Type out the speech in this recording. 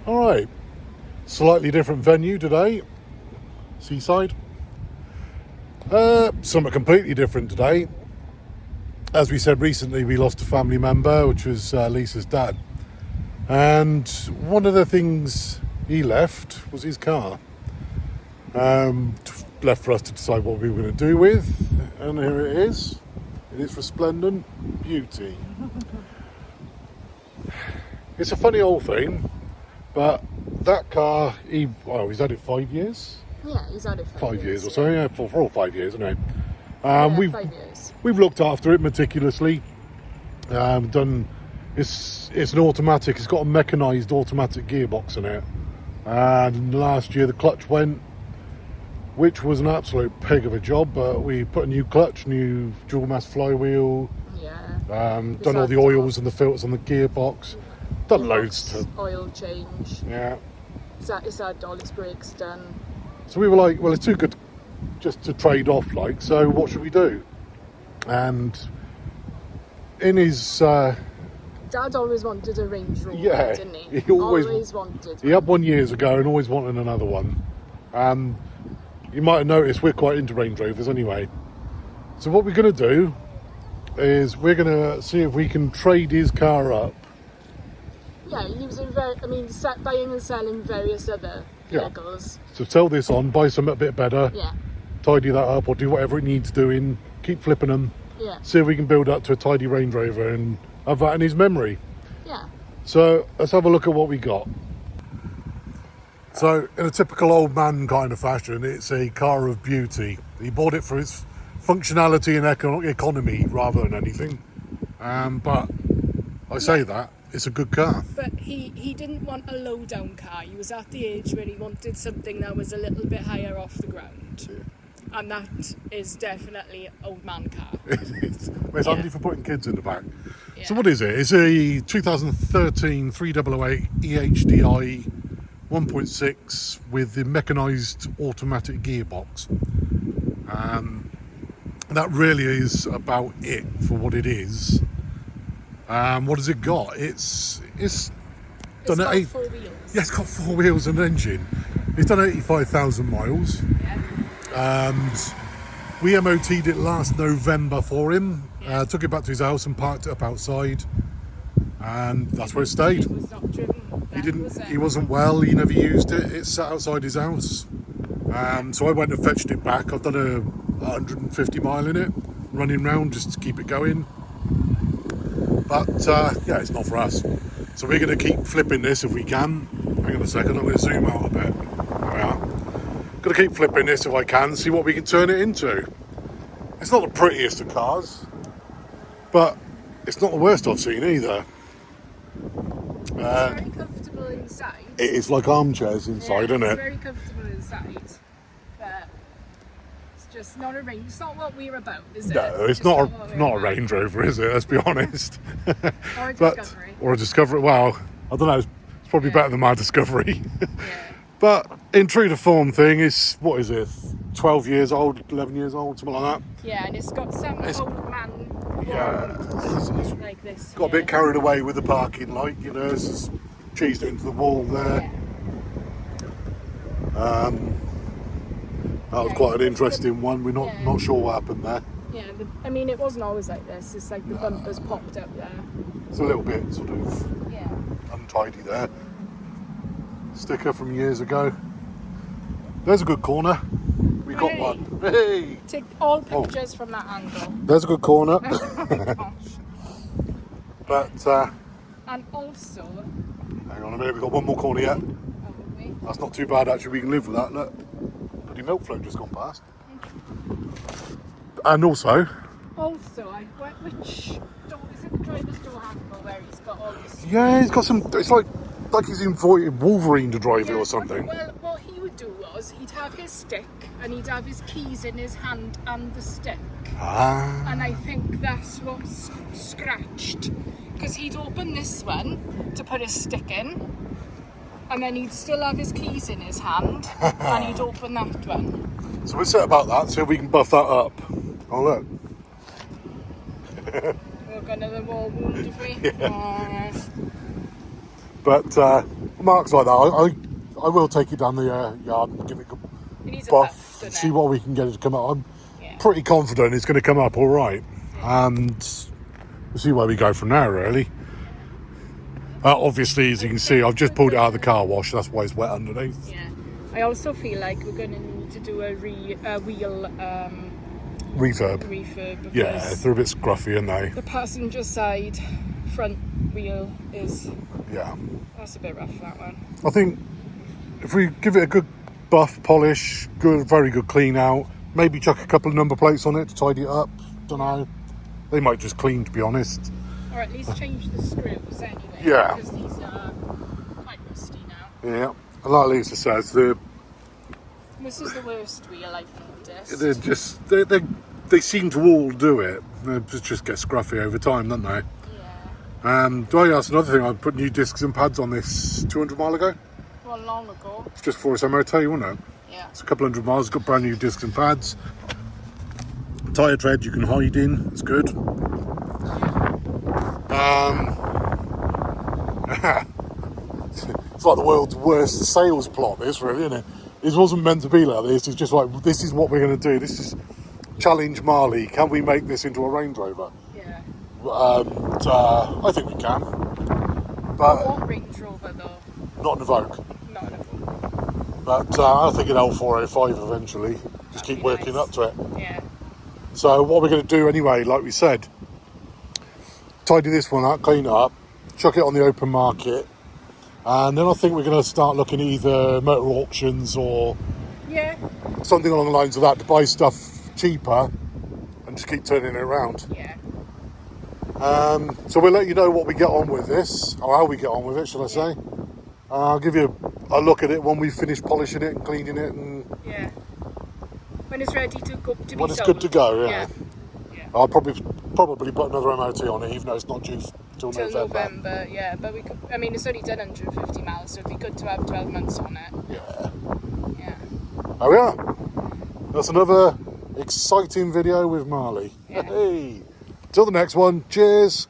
Alright, slightly different venue today, seaside. Something completely different today. As we said recently, we lost a family member, which was Lisa's dad. And one of the things he left was his car. Left for us to decide what we were going to do with. And here it is. It is resplendent beauty. It's a funny old thing. But that car, he's had it 5 years? Yeah, he's had it 5 years or so, yeah, for all 5 years, anyway. Yeah, 5 years. We've looked after it meticulously. It's an automatic, it's got a mechanised automatic gearbox in it. And last year the clutch went, which was an absolute pig of a job, but we put a new clutch, new dual mass flywheel, done all the oils and the filters on the gearbox. Done loads to oil change. Yeah. It's had all its brakes done. So we were like, well, it's too good just to trade off, like, so what should we do? And in his Dad always wanted a Range Rover, didn't he? He always wanted. He had one years ago and always wanted another one. You might have noticed we're quite into Range Rovers anyway. So what we're going to do is we're going to see if we can trade his car up. Yeah, using buying and selling various other vehicles. So sell this on, buy something a bit better, tidy that up, or do whatever it needs doing, keep flipping them, see if we can build up to a tidy Range Rover and have that in his memory. Yeah. So let's have a look at what we got. So in a typical old man kind of fashion, it's a car of beauty. He bought it for its functionality and economy rather than anything. But I say that. It's a good car. But he didn't want a low down car. He was at the age where he wanted something that was a little bit higher off the ground. Yeah. And that is definitely old man car. It's handy for putting kids in the back. Yeah. So what is it? It's a 2013 3008 EHDI 1.6 with the mechanised automatic gearbox. That really is about it for what it is. What has it got? It's done got 4 wheels. Yeah, it's got 4 wheels and an engine. It's done 85,000 miles. Yeah. And we MOT'd it last November for him. Took it back to his house and parked it up outside. And that's where it stayed. It was not driven. He wasn't well, he never used it. It sat outside his house. So I went and fetched it back. I've done a 150 mile in it, running round just to keep it going. But it's not for us. So we're going to keep flipping this if we can. Hang on a second, I'm going to zoom out a bit. There we are. Going to keep flipping this if I can, see what we can turn it into. It's not the prettiest of cars, but it's not the worst I've seen either. It's very comfortable inside. It is like armchairs inside, isn't it? It's very comfortable inside, but it's just not a Range. It's not what we're about, is it? No, it's not a Range Rover, is it? Let's be honest. Or a Discovery. Or a Discovery. Well, I don't know. It's probably better than my Discovery. But in true to form thing, what is it? 12 years old, 11 years old, something like that. Yeah, and it's got some old man. It's like this. Got a bit carried away with the parking, like, you know, it's just cheesed it into the wall there. Yeah. That was quite an interesting one. We're not sure what happened there. Yeah, it wasn't always like this. It's like the bumpers popped up there. It's a little bit sort of untidy there. Sticker from years ago. There's a good corner. We got one. Hey! Take all pictures from that angle. There's a good corner. But and also, hang on a minute, we've got one more corner yet. That's not too bad actually, we can live with that, look. Bloody milk float just gone past. And also, which door is it? The driver's door handle where he's got all this. Yeah, he's got some. It's like he's invited Wolverine to drive it or something. Well, what he would do was he'd have his stick and he'd have his keys in his hand and the stick. And I think that's what's scratched, because he'd open this one to put his stick in, and then he'd still have his keys in his hand, and he'd open that one. So we'll set about that, see if we can buff that up. Oh look. We're going to the wall wound, if we? Yeah. But marks like that, I will take it down the yard and give it It needs a a buff, doesn't see it? what we can get it to come up. I'm Yeah. pretty confident it's going to come up all right. And we'll see where we go from there, really. Obviously, as you can see, I've just pulled it out of the car wash. That's why it's wet underneath. Yeah. I also feel like we're going to need to do a wheel Refurb. refurb. Yeah, because they're a bit scruffy, aren't they? the passenger side front wheel is, Yeah. that's a bit rough, that one. I think if we give it a good buff, polish, very good clean out, maybe chuck a couple of number plates on it to tidy it up. Don't know. They might just clean, to be honest. Or at least change the screws anyway. Yeah. Because these are quite rusty now. Yeah. And like Lisa says, This is the worst wheel I've noticed. they're just they seem to all do it. They just get scruffy over time, don't they? Yeah. That's another thing. I put new discs and pads on this 200 mile ago. Well, long ago. It's just for its MOT, wasn't it? Yeah. It's a couple hundred miles. Got brand new discs and pads. Tyre tread you can hide in. It's good. It's like the world's worst sales plot, this, really, isn't it? It wasn't meant to be like this. It's just like, this is what we're going to do. This is challenge Marley. Can we make this into a Range Rover? Yeah. I think we can. But What Range Rover though? not an Evoque. Not an Evoque. But I think an L405 eventually. Just keep working up to it. Yeah. So what we're going to do anyway, like we said, tidy this one up, clean it up, chuck it on the open market, and then I think we're going to start looking at either motor auctions or Yeah. something along the lines of that to buy stuff cheaper and just keep turning it around. Yeah. So we'll let you know what we get on with this, or how we get on with it, shall I say. I'll give you a look at it when we finish polishing it and cleaning it, and Yeah. When it's ready to go to be when it's sold. good to go. Yeah. Yeah. I'll probably put another MOT on it, even though it's not due till Till November. November, yeah. But we could, I mean, it's only done 150 miles, so it'd be good to have 12 months on it. Yeah. Yeah. There we are. That's another exciting video with Marley. Yeah. Hey. Till the next one. Cheers.